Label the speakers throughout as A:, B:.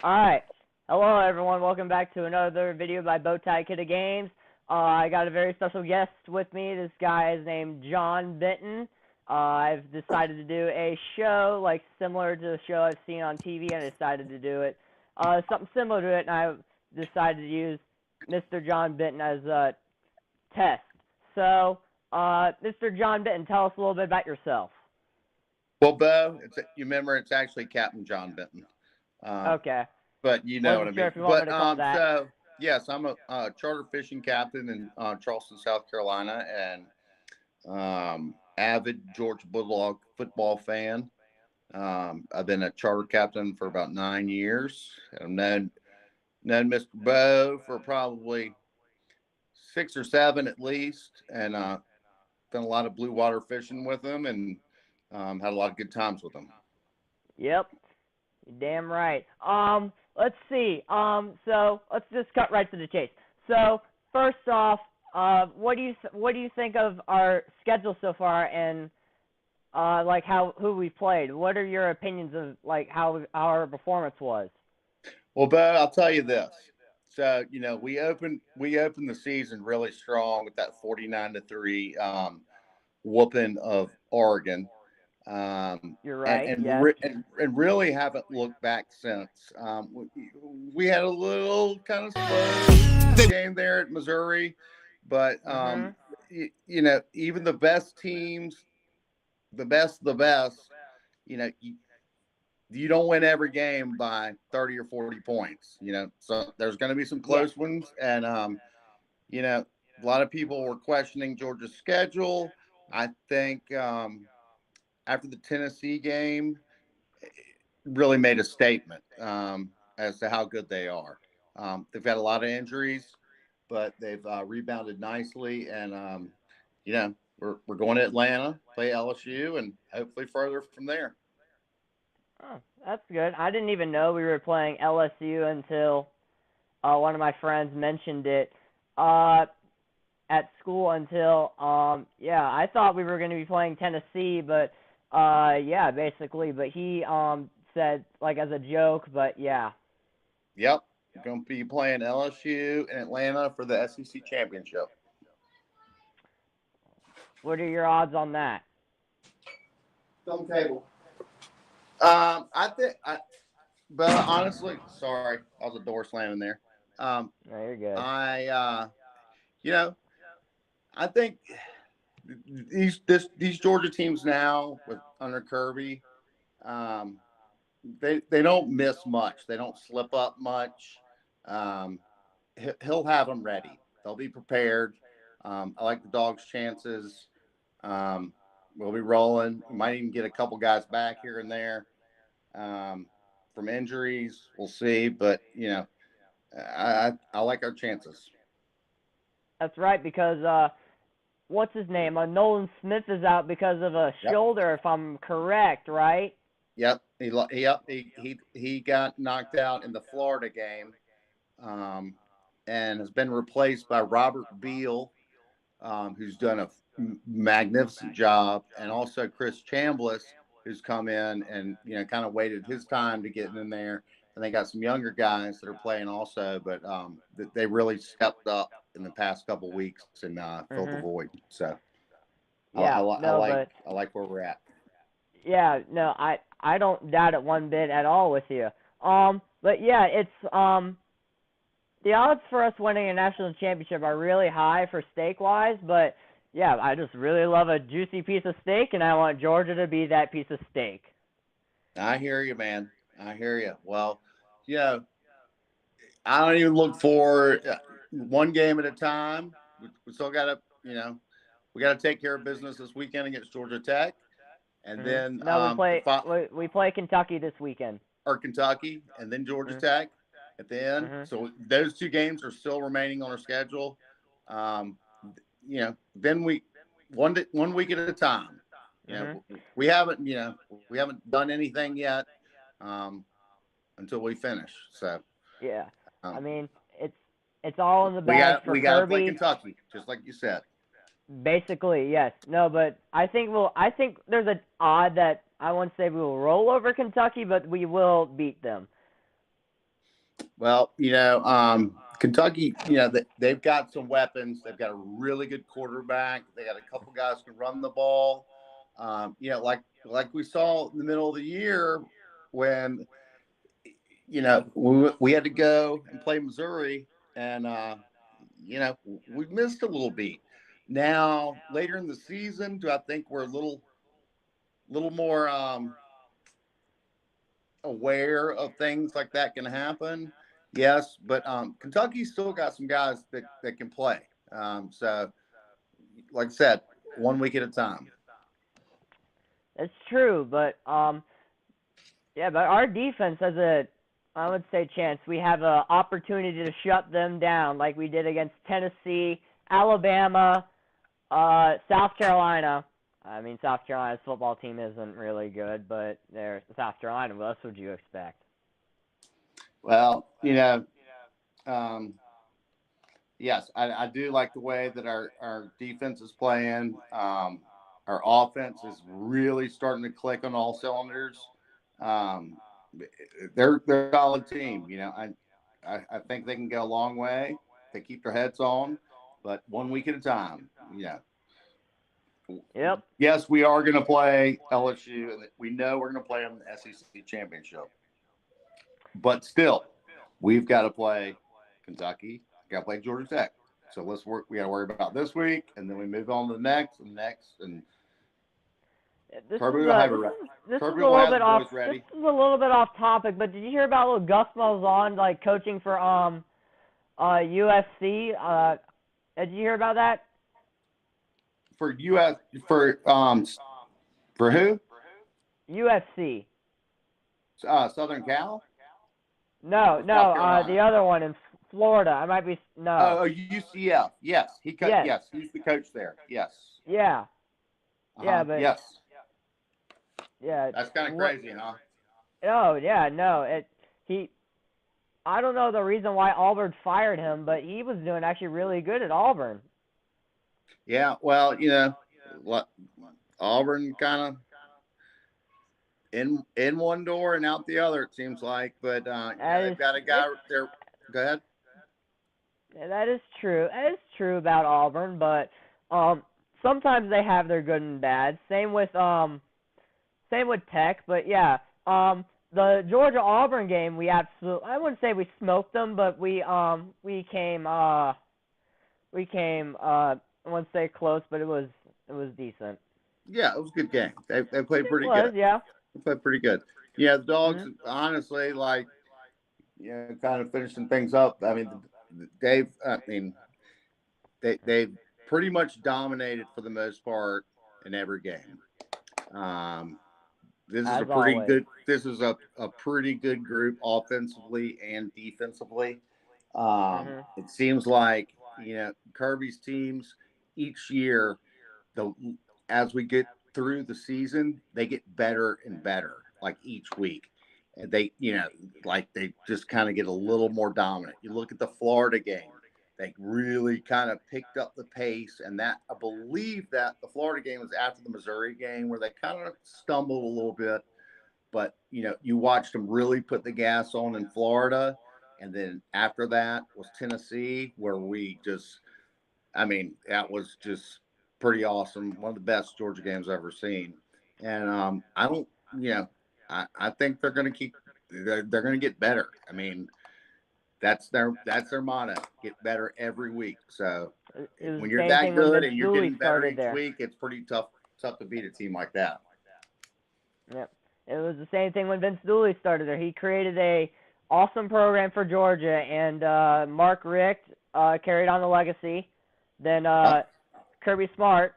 A: All right. Hello, everyone. Welcome back to another video by Bowtie Kid of Games. I got a very special guest with me. This guy is named John Benton. I've decided to do a show like similar to the show I've seen on TV, and I decided to do it something similar to it, and I decided to use Mr. John Benton as a test. So, Mr. John Benton, tell us a little bit about yourself.
B: Well, Bo, you remember it's actually Captain John Benton.
A: Okay.
B: But you know what I
A: Wasn't sure
B: mean.
A: if you want me to call that.
B: So, yes, I'm a charter fishing captain in Charleston, South Carolina, and avid Georgia Bulldog football fan. I've been a charter captain for about 9 years. I've known Mr. Bo for probably 6 or 7 at least, and done a lot of blue water fishing with him, and had a lot of good times with him.
A: Yep. You're damn right. Let's see. So let's just cut right to the chase. So first off, what do you think of our schedule so far, and like who we played? What are your opinions of like how our performance was?
B: Well, Bo, I'll tell you this. So, we opened the season really strong with that 49-3 whooping of Oregon.
A: You're right.
B: And,
A: yes.
B: and really haven't looked back since. We had a little kind of slow game there at Missouri, but even the best teams, the best, you don't win every game by 30 or 40 points. So there's going to be some close ones, and a lot of people were questioning Georgia's schedule. I think after the Tennessee game, it really made a statement as to how good they are. They've had a lot of injuries, but they've rebounded nicely, and we're going to Atlanta, play LSU, and hopefully further from there.
A: Oh, that's good. I didn't even know we were playing LSU until one of my friends mentioned it at school. Until I thought we were going to be playing Tennessee, but basically. But he said like as a joke, but yeah.
B: Yep, we're going to be playing LSU in Atlanta for the SEC championship.
A: What are your odds on that?
B: Film table. But honestly, sorry, I was a door slamming there.
A: No, you're good.
B: I think these Georgia teams now under Kirby, they don't miss much. They don't slip up much. He'll have them ready. They'll be prepared. I like the Dogs' chances. We'll be rolling. We might even get a couple guys back here and there from injuries. We'll see, but I like our chances.
A: That's right, because what's his name? Nolan Smith is out because of a shoulder, if I'm correct, right?
B: Yep. He got knocked out in the Florida game, and has been replaced by Robert Beal, who's done a magnificent job, and also Chris Chambliss, who's come in and kind of waited his time to get in there. And they got some younger guys that are playing also, but they really stepped up in the past couple of weeks and filled the void. So I like where we're at.
A: Yeah, no, I don't doubt it one bit at all with you. But yeah, it's the odds for us winning a national championship are really high for steak-wise, but yeah, I just really love a juicy piece of steak, and I want Georgia to be that piece of steak.
B: I hear you, man. I hear you. Well, I don't even look for one game at a time. We still got to, we got to take care of business this weekend against Georgia Tech, and then
A: we play Kentucky this weekend.
B: Or Kentucky, and then Georgia Tech at the end. So those two games are still remaining on our schedule. Then one week at a time. We haven't done anything yet until we finish. So
A: I mean, it's all in the bag for Kirby.
B: We got to play Kentucky, just like you said.
A: Basically, yes. No, but I think there's an odd that I won't say we will roll over Kentucky, but we will beat them.
B: Well, Kentucky, they've got some weapons. They've got a really good quarterback. They got a couple guys who can run the ball. Like we saw in the middle of the year when we had to go and play Missouri, and we missed a little beat. Now later in the season, do I think we're a little more aware of things like that can happen? Yes, but Kentucky's still got some guys that can play. So, like I said, 1 week at a time.
A: It's true, but yeah, but our defense has I would say, chance. We have an opportunity to shut them down, like we did against Tennessee, Alabama, South Carolina. I mean, South Carolina's football team isn't really good, but they're South Carolina. What else would you expect?
B: Well, yes, I do like the way that our defense is playing. Our offense is really starting to click on all cylinders. Um, they're a solid team. I think they can go a long way. They keep their heads on, but 1 week at a time.
A: Yep.
B: Yes, we are going to play LSU, and we know we're going to play them in the SEC championship. But still, we've got to play Kentucky. Got to play Georgia Tech. So let's work. We got to worry about this week, and then we move on to the next, and
A: This is a little bit off. This is a little bit off topic, but did you hear about little Gus Malzahn coaching for UFC? Did you hear about that?
B: For who?
A: UFC.
B: Southern Cal?
A: No, the other one in Florida. I might be no.
B: Oh, UCF. Yes, yes, he's the coach there. Yes.
A: Yeah. Yeah, but
B: yes.
A: Yeah.
B: That's kind of crazy, huh?
A: Oh yeah, no. I don't know the reason why Auburn fired him, but he was doing actually really good at Auburn.
B: Yeah, well, Auburn kind of in one door and out the other, it seems like. But they've got a guy there. Go ahead.
A: Yeah, that is true. That is true about Auburn, but sometimes they have their good and bad. Same with Tech, but yeah. The Georgia Auburn game, I wouldn't say we smoked them, but we came I wouldn't say close, but it was decent.
B: Yeah, it was a good game. They played pretty good.
A: Yeah.
B: They played pretty good. Yeah, the Dogs, honestly, kind of finishing things up. I mean, they've pretty much dominated for the most part in every game. This is good. This is a pretty good group offensively and defensively. It seems like Kirby's teams each year, as we get through the season, they get better and better, like each week. And they just kind of get a little more dominant. You look at the Florida game, they really kind of picked up the pace. And I believe that the Florida game was after the Missouri game where they kind of stumbled a little bit. But, you watched them really put the gas on in Florida. And then after that was Tennessee, where that was just pretty awesome. One of the best Georgia games I've ever seen. And I think they're going to get better. I mean, that's their motto: get better every week. So when you're that good and you're getting better each week, it's pretty tough to beat a team like that.
A: Yep. It was the same thing when Vince Dooley started there. He created a awesome program for Georgia, and Mark Richt carried on the legacy. Then Kirby Smart.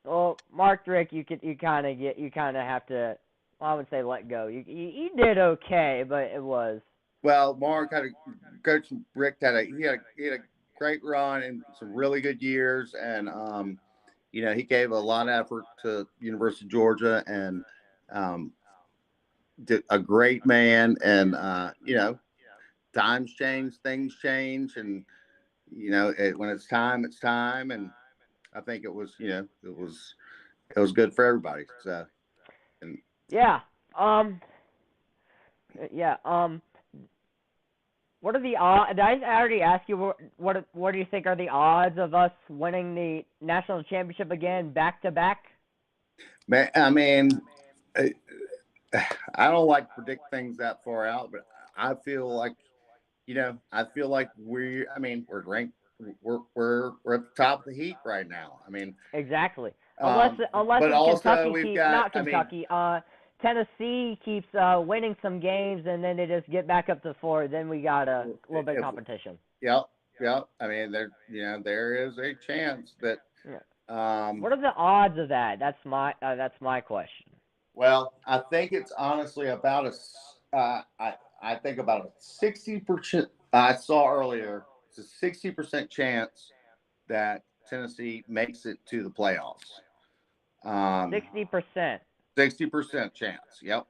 A: Well, Mark Richt, you kind of have to. Well, I would say let go. You did okay, but it was.
B: Well, Coach Richt had a great run and some really good years, and he gave a lot of effort to University of Georgia, and did a great man. And times change, things change, and when it's time, it's time. And I think it was good for everybody. So,
A: What are the odds? Did I already ask you what do you think are the odds of us winning the national championship again back to back?
B: Man, I mean, I I don't like to predict things that far out, but I feel like, I feel like I mean, we're ranked, we're at the top of the heap right now. I mean,
A: Exactly. Unless
B: um,
A: unless
B: but
A: if
B: also
A: Kentucky
B: we've
A: keeps
B: got,
A: not
B: I mean,
A: Kentucky, Tennessee keeps winning some games and then they just get back up to 4. Then we got a little bit of
B: if,
A: competition.
B: yep, yep. I mean, there is a chance that,
A: Yeah.
B: um,
A: What are the odds of that? That's my question.
B: well, I think it's honestly about I think about a 60%. I saw earlier, it's a 60% chance that Tennessee makes it to the playoffs.
A: 60%.
B: 60% chance. Yep.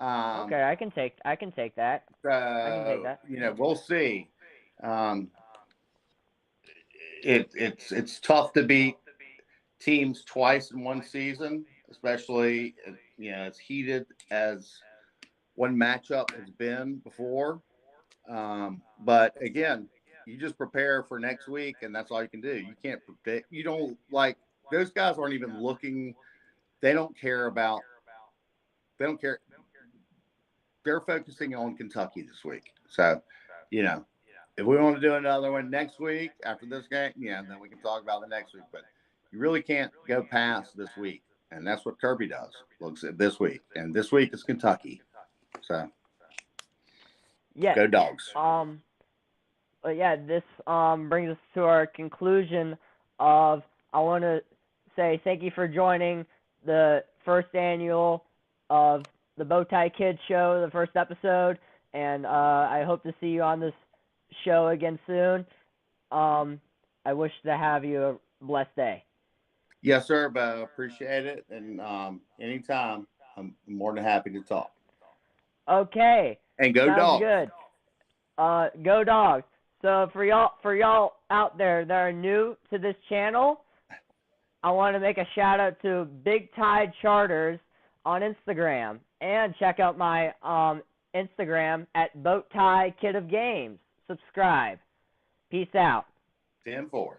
A: Okay, I can take that. I can take that.
B: We'll see. Um, it's tough to beat teams twice in one season, especially as heated as one matchup has been before. But again, you just prepare for next week, and that's all you can do. You can't predict. You don't like those guys aren't even looking. They don't care about. They don't care. They're focusing on Kentucky this week. So, you know, if we want to do another one next week after this game, then we can talk about the next week. But you really can't go past this week, and that's what Kirby does. Looks at this week, and this week is Kentucky. So,
A: Yes.
B: go dogs.
A: But yeah, this brings us to our conclusion of. I want to say thank you for joining the first annual of the Bowtie Kids Show, the first episode, and I hope to see you on this show again soon. I wish to have you a blessed day.
B: Yes, sir. But appreciate it, and anytime, I'm more than happy to talk.
A: Okay.
B: And go
A: Sounds
B: dogs.
A: good. Go dogs. So for y'all out there that are new to this channel, I want to make a shout out to Big Tide Charters on Instagram, and check out my Instagram at bowtie Kid of Games. Subscribe. Peace out.
B: 10-4.